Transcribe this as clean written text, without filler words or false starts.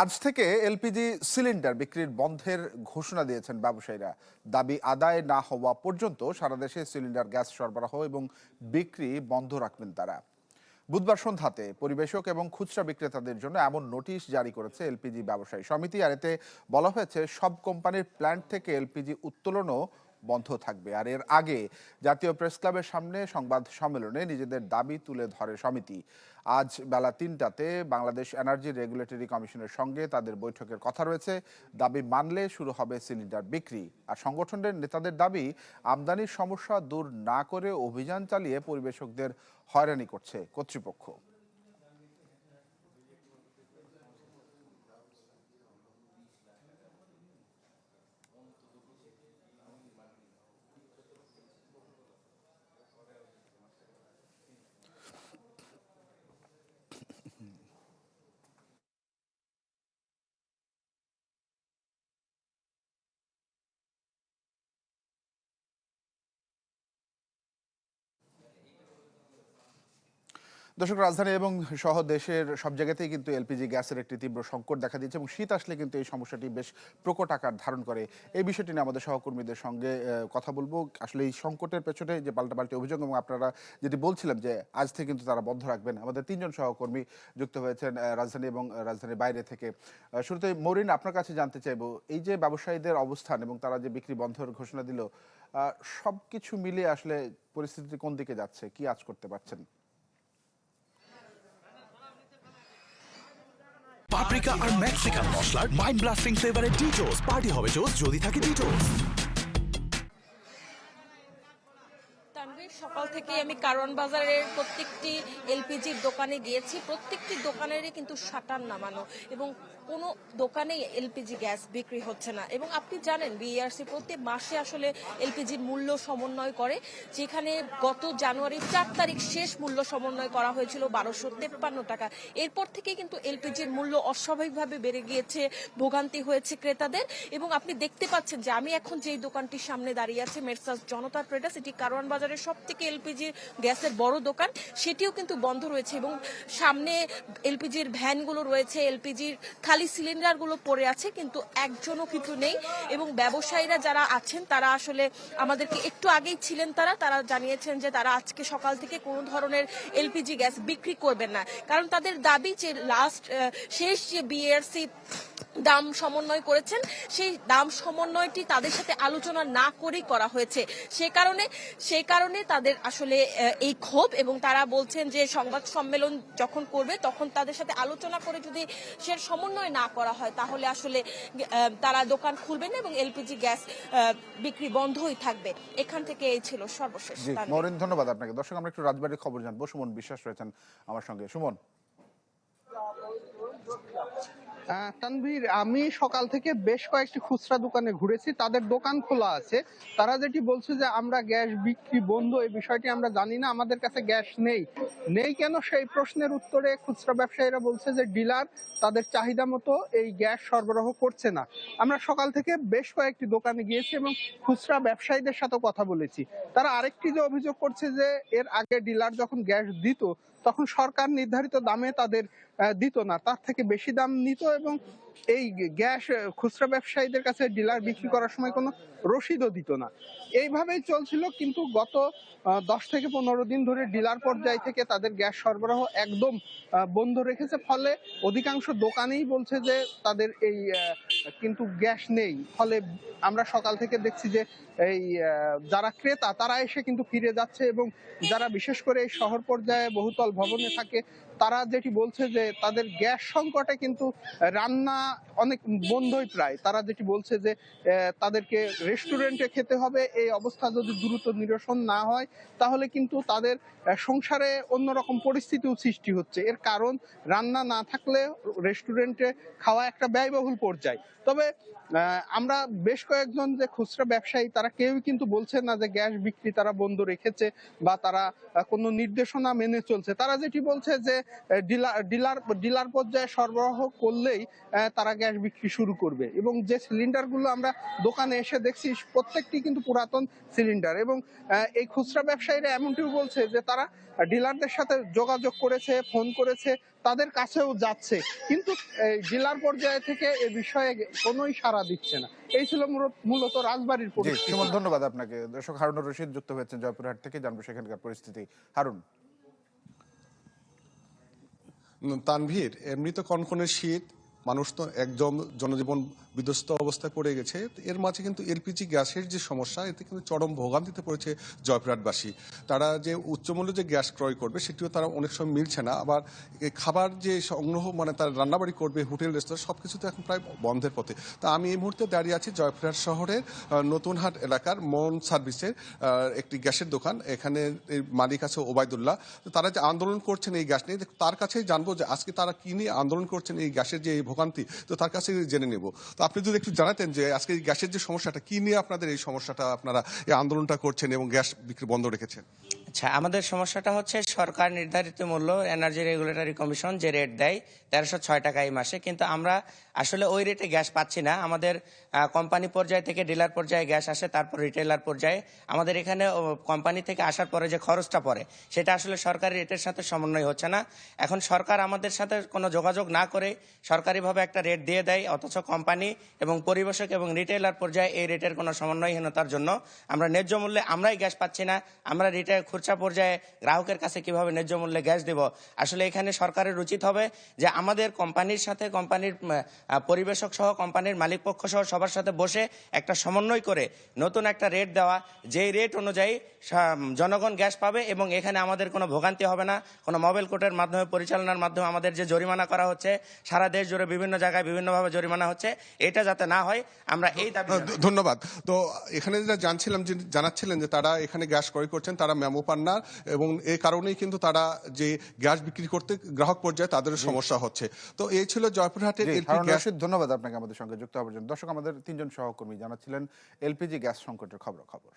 আজ থেকে LPG cylinder বিক্রির বন্ধের ঘোষণা দিয়েছেন ব্যবসায়ীরা। দাবি আদায় না হওয়া পর্যন্ত সারা দেশে সিলিন্ডার গ্যাস সরবরাহ এবং বিক্রি বন্ধ রাখবেন তারা। বুধবার সন্ধ্যাতে পরিবেশক এবং খুচরা বিক্রেতাদের জন্য এমন নোটিশ জারি করেছে এলপিজি ব্যবসায়ী সমিতি। আর এতে বলা হয়েছে সব কোম্পানির প্ল্যান্ট থেকে এলপিজি উত্তোলনও বন্ধ থাকবে। আর এর আগে জাতীয় প্রেস ক্লাবের সামনে সংবাদ সম্মেলনে নিজেদের দাবি তুলে ধরে সমিতি। আজ বেলা ৩টাতে বাংলাদেশ এনার্জি রেগুলেটরি কমিশনের সঙ্গে তাদের বৈঠকের কথা রয়েছে। দাবি মানলে শুরু হবে সিলিন্ডার বিক্রি। আর সংগঠনের নেতাদের দাবি, আমদানির সমস্যা দূর না করে অভিযান চালিয়ে পরিবেশকদের হয়রানি করছে কর্তৃপক্ষ। দর্শক, রাজধানী এবং সহ দেশের সব জায়গাতেই কিন্তু এলপিজি গ্যাসের একটি তীব্র সংকট দেখা দিয়েছে এবং শীত আসলে কিন্তু এই সমস্যাটি বেশ প্রকট আকার ধারণ করে। এই বিষয়টি নিয়ে আমাদের সহকর্মীদের সঙ্গে কথা বলবো। আসলে এই সংকটের পেছনে যে পাল্টাপাল্টি অভিযোগ এবং আপনারা যেটি বলছিলেন যে আজ থেকে কিন্তু তারা বন্ধ রাখবেন, আমাদের তিনজন সহকর্মী যুক্ত হয়েছেন রাজধানী এবং রাজধানীর বাইরে থেকে। শুরুতে মরিন, আপনার কাছে জানতে চাইবো, এই যে ব্যবসায়ীদের অবস্থান এবং তারা যে বিক্রি বন্ধের ঘোষণা দিল, সব কিছু মিলিয়ে আসলে পরিস্থিতি কোন দিকে যাচ্ছে, কি আজ করতে পারছেন? পাপরিকা আর মেক্সিকান মশলার মাইন্ড ব্লাস্টিং ফ্লেভারে ডিটোস পার্টি হবে জোস যদি থাকে ডিটোস। সকাল থেকে আমি কারওয়ান বাজারের প্রত্যেকটি এলপিজির দোকানে গিয়েছি। প্রত্যেকটি দোকানেরই কিন্তু শাটার নামানো এবং কোনো দোকানেই এলপিজি গ্যাস বিক্রি হচ্ছে না। এবং আপনি জানেন বিইআরসি প্রতি মাসে আসলে এলপিজির মূল্য সমন্বয় করে, যেখানে গত জানুয়ারির 4 তারিখ শেষ মূল্য সমন্বয় করা হয়েছিল 1253 টাকা। এরপর থেকে কিন্তু এলপিজির মূল্য অস্বাভাবিকভাবে বেড়ে গিয়েছে, ভোগান্তি হয়েছে ক্রেতাদের। এবং আপনি দেখতে পাচ্ছেন যে আমি এখন যেই দোকানটির সামনে দাঁড়িয়ে আছি, মেসার্স জনতা ট্রেডার্স, এটি কারওয়ান বাজারের সব থেকে এলপিজি গ্যাসের বড় দোকান, সেটিও কিন্তু বন্ধ রয়েছে এবং সামনে এলপিজির ভ্যানগুলো রয়েছে, এলপিজির খালি সিলিন্ডারগুলো পড়ে আছে, কিন্তু একজনও কিছু নেই। এবং ব্যবসায়ীরা যারা আছেন তারা আসলে আমাদেরকে একটু আগেই ছিলেন, তারা জানিয়েছেন যে তারা আজকে সকাল থেকে কোনো ধরনের এলপিজি গ্যাস বিক্রি করবেন না, কারণ তাদের দাবি যে শেষ যে বিইআরসি দাম সমন্বয় করেছেন, সেই দাম সমন্বয়টি তাদের সাথে আলোচনা না করেই করা হয়েছে। সেই কারণে তাদের আসলে এই ক্ষোভ, এবং তারা বলছেন যে সংবাদ সম্মেলন যখন করবে তখন তাদের সাথে আলোচনা করে যদি সে সমন্বয় না করা হয় তাহলে আসলে তারা দোকান খুলবেন না এবং এলপিজি গ্যাস বিক্রি বন্ধই থাকবে। এখান থেকে এই ছিল সর্বশেষ। মরিন, ধন্যবাদ আপনাকে। দর্শক, আমরা একটু রাজবাড়ির খবর জানবো। সুমন বিশ্বাস রয়েছেন আমার সঙ্গে। সুমন। তানভীর, আমি সকাল থেকে বেশ কয়েকটি খুচরা দোকানে ঘুরেছি, তাদের দোকান খোলা আছে। তারা যেটি বলছে যে আমরা গ্যাস বিক্রি বন্ধ, এই বিষয়টি আমরা জানি না, আমাদের কাছে গ্যাস নেই কেন সেই প্রশ্নের উত্তরে খুচরা ব্যবসায়ীরা বলছে যে ডিলার তাদের চাহিদা মতো এই গ্যাস সরবরাহ করছে না। আমরা সকাল থেকে বেশ কয়েকটি দোকানে গিয়েছি এবং খুচরা ব্যবসায়ীদের সাথে কথা বলেছি। তারা আরেকটি যে অভিযোগ করছে যে এর আগে ডিলার যখন গ্যাস দিত তখন সরকার নির্ধারিত দামে তাদের দিত না, তার থেকে বেশি দাম নিত এবং এই গ্যাস খুচরা ব্যবসায়ীদের কাছে ডিলার বিক্রি করার সময় কোনো রসিদও দিত না। এইভাবেই চলছিল, কিন্তু গত 10 থেকে 15 দিন ধরে ডিলার পর্যায় থেকে তাদের গ্যাস সরবরাহ একদম বন্ধ রেখেছে। ফলে অধিকাংশ দোকানেই বলছে যে তাদের এই কিন্তু গ্যাস নেই। ফলে আমরা সকাল থেকে দেখছি যে এই যারা ক্রেতা তারা এসে কিন্তু ফিরে যাচ্ছে এবং যারা বিশেষ করে এই শহর পর্যায়ে বহুতল ভবনে থাকে তারা যেটি বলছে যে তাদের গ্যাস সংকটে কিন্তু রান্না অনেক বন্ধই প্রায়। তারা যেটি বলছে যে তাদেরকে রেস্টুরেন্টে খেতে হবে, এই অবস্থা যদি দ্রুত নিরসন না হয় তাহলে কিন্তু তাদের সংসারে অন্যরকম পরিস্থিতিও সৃষ্টি হচ্ছে। এর কারণ রান্না না থাকলে রেস্টুরেন্টে খাওয়া একটা ব্যয়বহুল পর্যায়। তবে আমরা বেশ কয়েকজন যে খুচরা ব্যবসায়ী তারা কেউই কিন্তু বলছে না যে গ্যাস বিক্রি তারা বন্ধ রেখেছে বা তারা কোনো নির্দেশনা মেনে চলছে। তারা যেটি বলছে যে ডিলার পর্যায়ে সরবরাহ করলেই তারা গ্যাস বিক্রি শুরু করবে। এবং যে সিলিন্ডারগুলো আমরা দোকানে এসে দেখছি প্রত্যেকটি কিন্তু পুরাতন সিলিন্ডার। এবং এই খুচরা ব্যবসায়ীরা এমনটিও বলছে যে তারা ডিলারদের সাথে যোগাযোগ করেছে, ফোন করেছে, তাদের কাছেও যাচ্ছে, কিন্তু ডিলার পর্যায়ে থেকে এ বিষয়ে কোনোই সাড়া দিচ্ছে না। এই ছিল মূলত রাজবাড়ির জি পরিস্থিতি। সুমন, ধন্যবাদ আপনাকে। দর্শক, হারুনুর রশিদ যুক্ত হয়েছেন জয়পুরহাট থেকে, জানবো সেখানকার পরিস্থিতি। হারুন। তানভীর, এমনি তো কনকনে শীত, মানুষ তো একদম জনজীবন বিধ্বস্ত অবস্থায় পড়ে গেছে। এর মাঝে কিন্তু এলপিজি গ্যাসের যে সমস্যা, এতে কিন্তু চরম ভোগান্তিতে পড়েছে জয়পুরহাটবাসী। তারা যে উচ্চমূল্য যে গ্যাস ক্রয় করবে সেটিও তারা অনেক সময় মিলছে না। আবার এই খাবার যে সংগ্রহ, মানে তারা রান্নাবাড়ি করবে, হোটেল রেস্তোরাঁ সবকিছু তো এখন প্রায় বন্ধের পথে। তা আমি এই মুহূর্তে দাঁড়িয়ে আছি জয়পুরহাট শহরের নতুনহাট এলাকার মন সার্ভিসের একটি গ্যাসের দোকান। এখানে এর মালিক আছে ওবায়দুল্লাহ। তো তারা যে আন্দোলন করছেন এই গ্যাস নিয়ে, তার কাছেই জানবো যে আজকে তারা কি নিয়ে আন্দোলন করছেন, এই গ্যাসের যে ভোগান্তি, তো তার কাছে জেনে নেব। তো আপনি যদি একটু জানাতেন যে আজকে এই গ্যাসের যে সমস্যাটা, কি নিয়ে আপনাদের এই সমস্যাটা, আপনারা এই আন্দোলনটা করছেন এবং গ্যাস বিক্রি বন্ধ রেখেছেন। আচ্ছা, আমাদের সমস্যাটা হচ্ছে সরকার নির্ধারিত মূল্য এনার্জি রেগুলেটরি কমিশন যে রেট দেয় 1306 টাকা এই মাসে, কিন্তু আমরা আসলে ওই রেটে গ্যাস পাচ্ছি না। আমাদের কোম্পানি পর্যায় থেকে ডিলার পর্যায়ে গ্যাস আসে, তারপর রিটেলার পর্যায়ে। আমাদের এখানে কোম্পানি থেকে আসার পরে যে খরচটা পড়ে সেটা আসলে সরকারি রেটের সাথে সমন্বয় হচ্ছে না। এখন সরকার আমাদের সাথে কোনো যোগাযোগ না করে সরকারিভাবে একটা রেট দিয়ে দেয়, অথচ কোম্পানি এবং পরিবেশক এবং রিটেলার পর্যায়ে এই রেটের কোনো সমন্বয়হীনতার জন্য আমরা ন্যায্য মূল্যে আমরাই গ্যাস পাচ্ছি না। আমরা রিটেল খুচরা পর্যায়ে গ্রাহকের কাছে কিভাবে ন্যায্য মূল্যে গ্যাস দেব? আসলে এখানে সরকারের উচিত হবে যে আমাদের কোম্পানির সাথে, কোম্পানির পরিবেশক সহ, কোম্পানির মালিক পক্ষ সহ সবার সাথে বসে একটা সমন্বয় করে নতুন একটা রেট দেওয়া, যেই রেট অনুযায়ী জনগণ গ্যাস পাবে এবং এখানে আমাদের কোনো ভোগান্তি হবে না। কোনো মোবাইল কোর্টের মাধ্যমে, পরিচালনার মাধ্যমে আমাদের যে জরিমানা করা হচ্ছে, সারা দেশ জুড়ে বিভিন্ন জায়গায় বিভিন্নভাবে জরিমানা হচ্ছে, এটা যাতে না হয় আমরা এই দাবি। ধন্যবাদ। তো এখানে যেটা জানাচ্ছিলেন যে তারা এখানে গ্যাস ক্রয় করছেন, তারা মেমো পান না, এবং এই কারণেই কিন্তু তারা যে গ্যাস বিক্রি করতে গ্রাহক পর্যায়ে তাদের সমস্যা হচ্ছে। তো এই ছিল জয়পুরহাটের হারুন রশিদ, ধন্যবাদ আপনাকে আমাদের সঙ্গে যুক্ত হওয়ার জন্য। দর্শক, আমাদের তিনজন সহকর্মী জানাচ্ছিলেন এলপিজি গ্যাস সংকটের খবর।